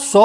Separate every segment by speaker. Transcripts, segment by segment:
Speaker 1: 100،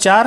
Speaker 1: 4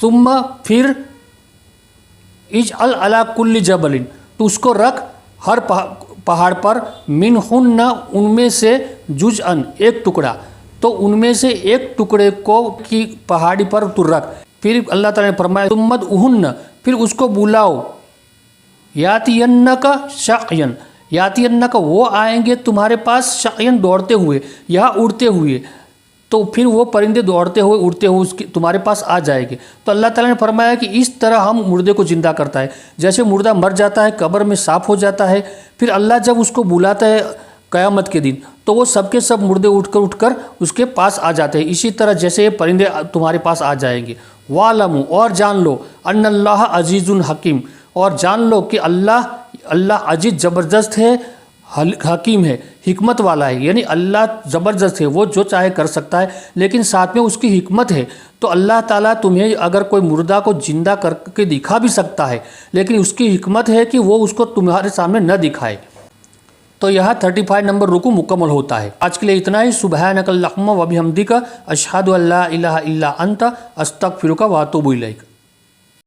Speaker 1: सुम्मा फिर इजअल अला कुल्ली जबलिन, तो उसको रख हर पहाड़ पर, मिनहुन्ना उनमें से जुज़अन एक टुकड़ा, तो उनमें से एक टुकड़े को की पहाड़ी पर तू रख। फिर अल्लाह ताला ने फरमाया तुम्मद उहुन्न, फिर उसको बुलाओ, यातियन्नका शक़यन, यातियन्नका वो आएंगे तुम्हारे पास, शक़यन दौड़ते हुए या उड़ते हुए, तो फिर वो परिंदे दौड़ते हुए उड़ते हुए उसके तुम्हारे पास आ जाएंगे। तो अल्लाह ताला ने फरमाया कि इस तरह हम मुर्दे को ज़िंदा करता है। जैसे मुर्दा मर जाता है, कब्र में साफ़ हो जाता है, फिर अल्लाह जब उसको बुलाता है क़यामत के दिन, तो वो सबके सब मुर्दे उठकर उसके पास आ जाते हैं। इसी तरह जैसे ये परिंदे तुम्हारे पास आ जाएंगे। वालमू, और जान लो, अन्नल्लाह अजीज़ुन हकीम, और जान लो कि अल्लाह अजीज़ ज़बरदस्त है, हकीम है, हिकमत वाला है। यानी अल्लाह ज़बरदस्त है, वो जो चाहे कर सकता है, लेकिन साथ में उसकी हिकमत है। तो अल्लाह ताला तुम्हें अगर कोई मुर्दा को ज़िंदा करके दिखा भी सकता है, लेकिन उसकी हिकमत है कि वो उसको तुम्हारे सामने न दिखाए। तो यहाँ 35 नंबर रुकू मुकम्मल होता है। आज के लिए इतना ही। सुबहानकल्लाहुम्मा व बिहम्दिका अशहदु अल्ला इलाहा इल्ला अंता अस्तगफिरुका व अतूबु इलैक।